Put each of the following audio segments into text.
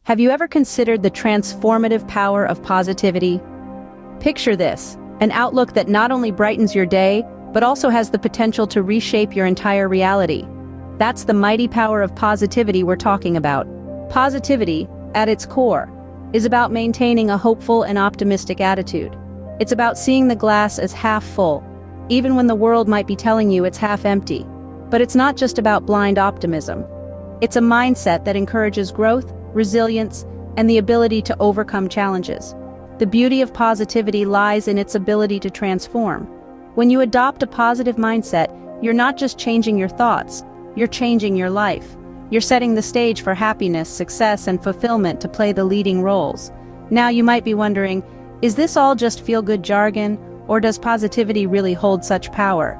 Have you ever considered the transformative power of positivity? Picture this, an outlook that not only brightens your day, but also has the potential to reshape your entire reality. That's the mighty power of positivity we're talking about. Positivity, at its core, is about maintaining a hopeful and optimistic attitude. It's about seeing the glass as half full, even when the world might be telling you it's half empty. But it's not just about blind optimism. It's a mindset that encourages growth, resilience, and the ability to overcome challenges. The beauty of positivity lies in its ability to transform. When you adopt a positive mindset, you're not just changing your thoughts, you're changing your life. You're setting the stage for happiness, success, and fulfillment to play the leading roles. Now you might be wondering, is this all just feel-good jargon, or does positivity really hold such power?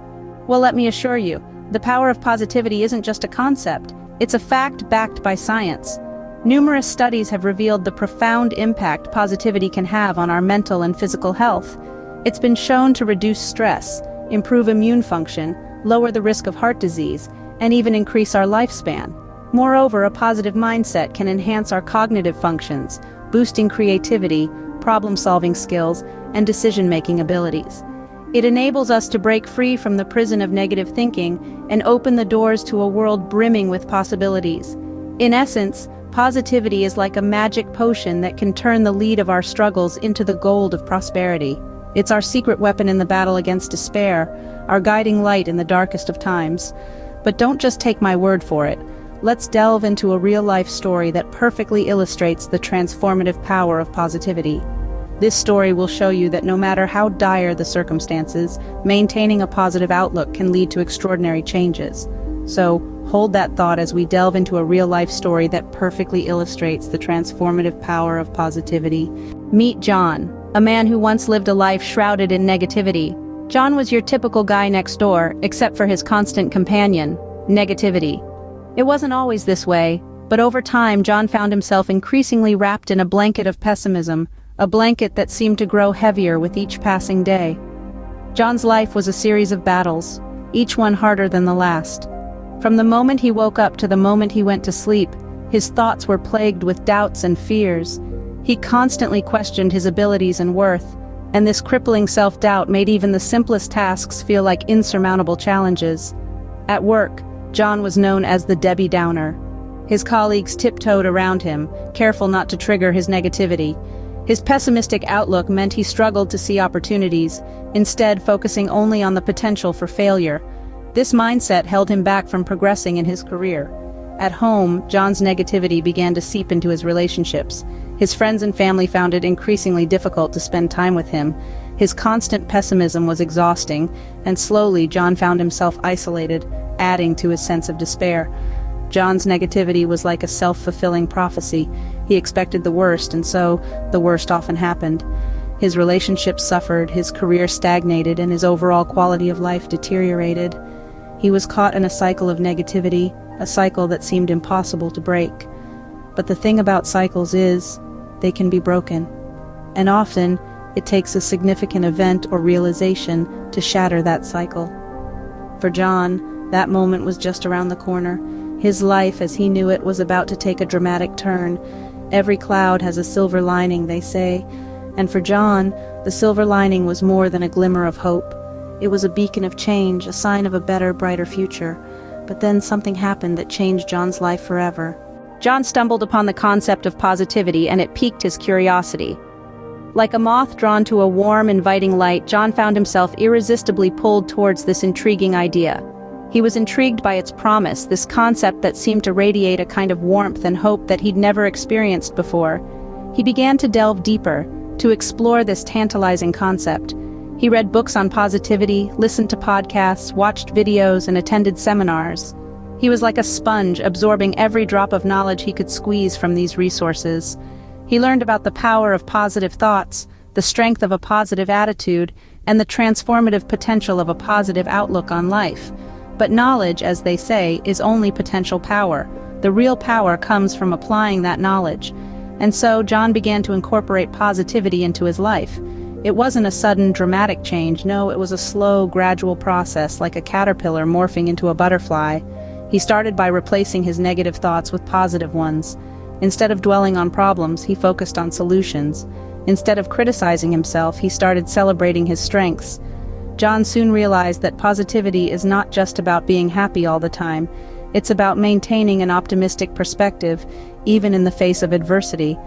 Well, let me assure you, the power of positivity isn't just a concept, it's a fact backed by science. Numerous studies have revealed the profound impact positivity can have on our mental and physical health. It's been shown to reduce stress, improve immune function, lower the risk of heart disease, and even increase our lifespan. Moreover, a positive mindset can enhance our cognitive functions, boosting creativity, problem-solving skills, and decision-making abilities. It enables us to break free from the prison of negative thinking and open the doors to a world brimming with possibilities. In essence, positivity is like a magic potion that can turn the lead of our struggles into the gold of prosperity. It's our secret weapon in the battle against despair, our guiding light in the darkest of times. But don't just take my word for it. Let's delve into a real-life story that perfectly illustrates the transformative power of positivity. This story will show you that no matter how dire the circumstances, maintaining a positive outlook can lead to extraordinary changes. So, hold that thought as we delve into a real-life story that perfectly illustrates the transformative power of positivity. Meet John, a man who once lived a life shrouded in negativity. John was your typical guy next door, except for his constant companion, negativity. It wasn't always this way, but over time John found himself increasingly wrapped in a blanket of pessimism, a blanket that seemed to grow heavier with each passing day. John's life was a series of battles, each one harder than the last. From the moment he woke up to the moment he went to sleep, his thoughts were plagued with doubts and fears. He constantly questioned his abilities and worth, and this crippling self-doubt made even the simplest tasks feel like insurmountable challenges. At work, John was known as the Debbie Downer. His colleagues tiptoed around him, careful not to trigger his negativity. His pessimistic outlook meant he struggled to see opportunities, instead focusing only on the potential for failure. This mindset held him back from progressing in his career. At home, John's negativity began to seep into his relationships. His friends and family found it increasingly difficult to spend time with him. His constant pessimism was exhausting, and slowly John found himself isolated, adding to his sense of despair. John's negativity was like a self-fulfilling prophecy. He expected the worst, and so the worst often happened. His relationships suffered, his career stagnated, and his overall quality of life deteriorated. He was caught in a cycle of negativity, a cycle that seemed impossible to break. But the thing about cycles is, they can be broken. And often, it takes a significant event or realization to shatter that cycle. For John, that moment was just around the corner. His life, as he knew it, was about to take a dramatic turn. Every cloud has a silver lining, they say. And for John, the silver lining was more than a glimmer of hope. It was a beacon of change, a sign of a better, brighter future. But then something happened that changed John's life forever. John stumbled upon the concept of positivity, and it piqued his curiosity. Like a moth drawn to a warm, inviting light, John found himself irresistibly pulled towards this intriguing idea. He was intrigued by its promise, this concept that seemed to radiate a kind of warmth and hope that he'd never experienced before. He began to delve deeper, to explore this tantalizing concept. He read books on positivity, listened to podcasts, watched videos, and attended seminars. He was like a sponge, absorbing every drop of knowledge he could squeeze from these resources. He learned about the power of positive thoughts, the strength of a positive attitude, and the transformative potential of a positive outlook on life. But knowledge, as they say, is only potential power. The real power comes from applying that knowledge. And so John began to incorporate positivity into his life. It wasn't a sudden, dramatic change. No, it was a slow, gradual process, like a caterpillar morphing into a butterfly. He started by replacing his negative thoughts with positive ones. Instead of dwelling on problems, he focused on solutions. Instead of criticizing himself, he started celebrating his strengths. John soon realized that positivity is not just about being happy all the time. It's about maintaining an optimistic perspective, even in the face of adversity.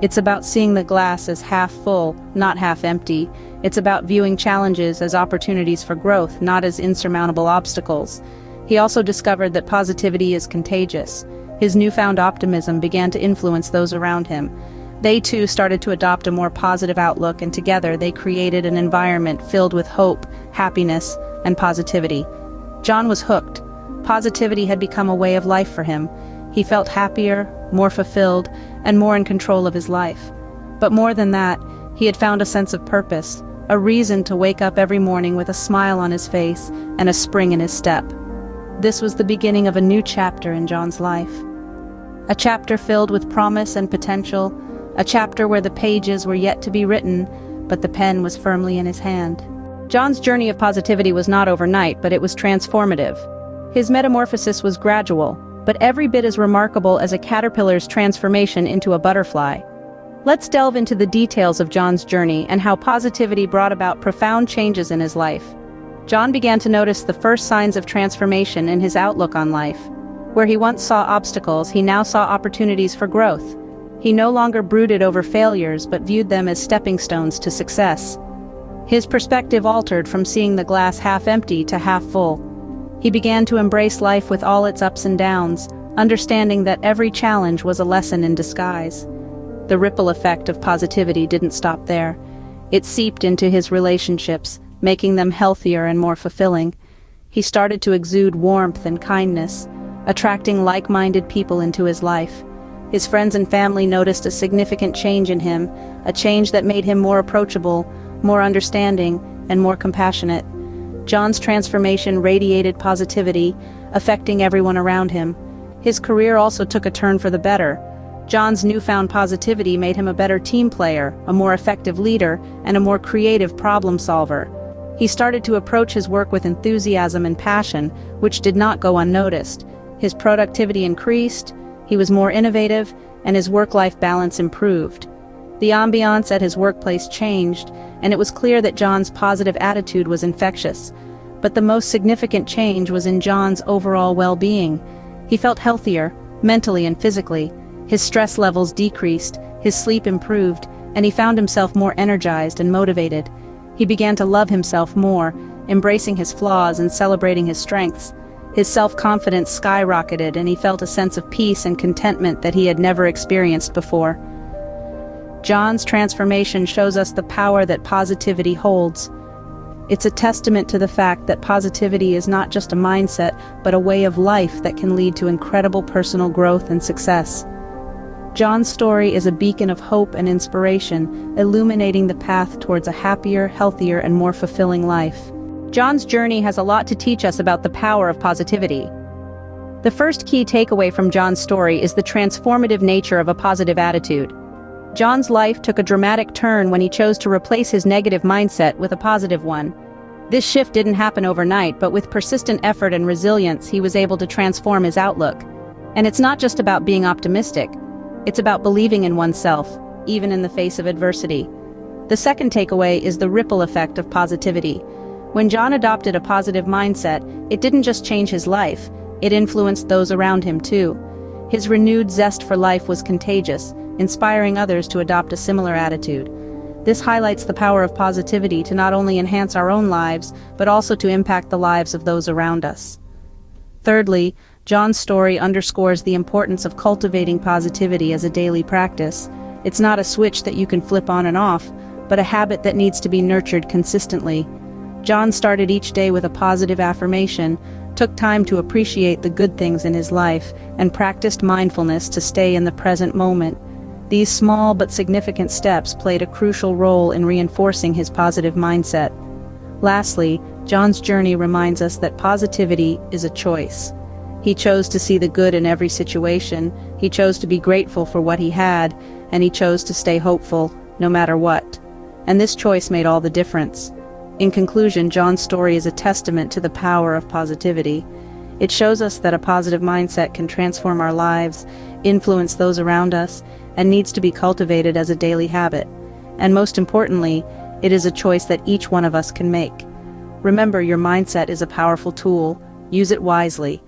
It's about seeing the glass as half full, not half empty. It's about viewing challenges as opportunities for growth, not as insurmountable obstacles. He also discovered that positivity is contagious. His newfound optimism began to influence those around him. They too started to adopt a more positive outlook, and together they created an environment filled with hope, happiness, and positivity. John was hooked. Positivity had become a way of life for him. He felt happier, more fulfilled, and more in control of his life. But more than that, he had found a sense of purpose, a reason to wake up every morning with a smile on his face and a spring in his step. This was the beginning of a new chapter in John's life. A chapter filled with promise and potential, a chapter where the pages were yet to be written, but the pen was firmly in his hand. John's journey of positivity was not overnight, but it was transformative. His metamorphosis was gradual, but every bit as remarkable as a caterpillar's transformation into a butterfly. Let's delve into the details of John's journey and how positivity brought about profound changes in his life. John began to notice the first signs of transformation in his outlook on life. Where he once saw obstacles, he now saw opportunities for growth. He no longer brooded over failures, but viewed them as stepping stones to success. His perspective altered from seeing the glass half empty to half full. He began to embrace life with all its ups and downs, understanding that every challenge was a lesson in disguise. The ripple effect of positivity didn't stop there. It seeped into his relationships, making them healthier and more fulfilling. He started to exude warmth and kindness, attracting like-minded people into his life. His friends and family noticed a significant change in him, a change that made him more approachable, more understanding, and more compassionate. John's transformation radiated positivity, affecting everyone around him. His career also took a turn for the better. John's newfound positivity made him a better team player, a more effective leader, and a more creative problem solver. He started to approach his work with enthusiasm and passion, which did not go unnoticed. His productivity increased, he was more innovative, and his work-life balance improved. The ambiance at his workplace changed, and it was clear that John's positive attitude was infectious. But the most significant change was in John's overall well-being. He felt healthier, mentally and physically. His stress levels decreased, his sleep improved, and he found himself more energized and motivated. He began to love himself more, embracing his flaws and celebrating his strengths. His self-confidence skyrocketed, and he felt a sense of peace and contentment that he had never experienced before. John's transformation shows us the power that positivity holds. It's a testament to the fact that positivity is not just a mindset, but a way of life that can lead to incredible personal growth and success. John's story is a beacon of hope and inspiration, illuminating the path towards a happier, healthier, and more fulfilling life. John's journey has a lot to teach us about the power of positivity. The first key takeaway from John's story is the transformative nature of a positive attitude. John's life took a dramatic turn when he chose to replace his negative mindset with a positive one. This shift didn't happen overnight, but with persistent effort and resilience, he was able to transform his outlook. And it's not just about being optimistic. It's about believing in oneself, even in the face of adversity. The second takeaway is the ripple effect of positivity. When John adopted a positive mindset, it didn't just change his life, it influenced those around him too. His renewed zest for life was contagious, inspiring others to adopt a similar attitude. This highlights the power of positivity to not only enhance our own lives, but also to impact the lives of those around us. Thirdly, John's story underscores the importance of cultivating positivity as a daily practice. It's not a switch that you can flip on and off, but a habit that needs to be nurtured consistently. John started each day with a positive affirmation, took time to appreciate the good things in his life, and practiced mindfulness to stay in the present moment. These small but significant steps played a crucial role in reinforcing his positive mindset. Lastly, John's journey reminds us that positivity is a choice. He chose to see the good in every situation, he chose to be grateful for what he had, and he chose to stay hopeful, no matter what. And this choice made all the difference. In conclusion, John's story is a testament to the power of positivity. It shows us that a positive mindset can transform our lives, influence those around us, and needs to be cultivated as a daily habit. And most importantly, it is a choice that each one of us can make. Remember, your mindset is a powerful tool. Use it wisely,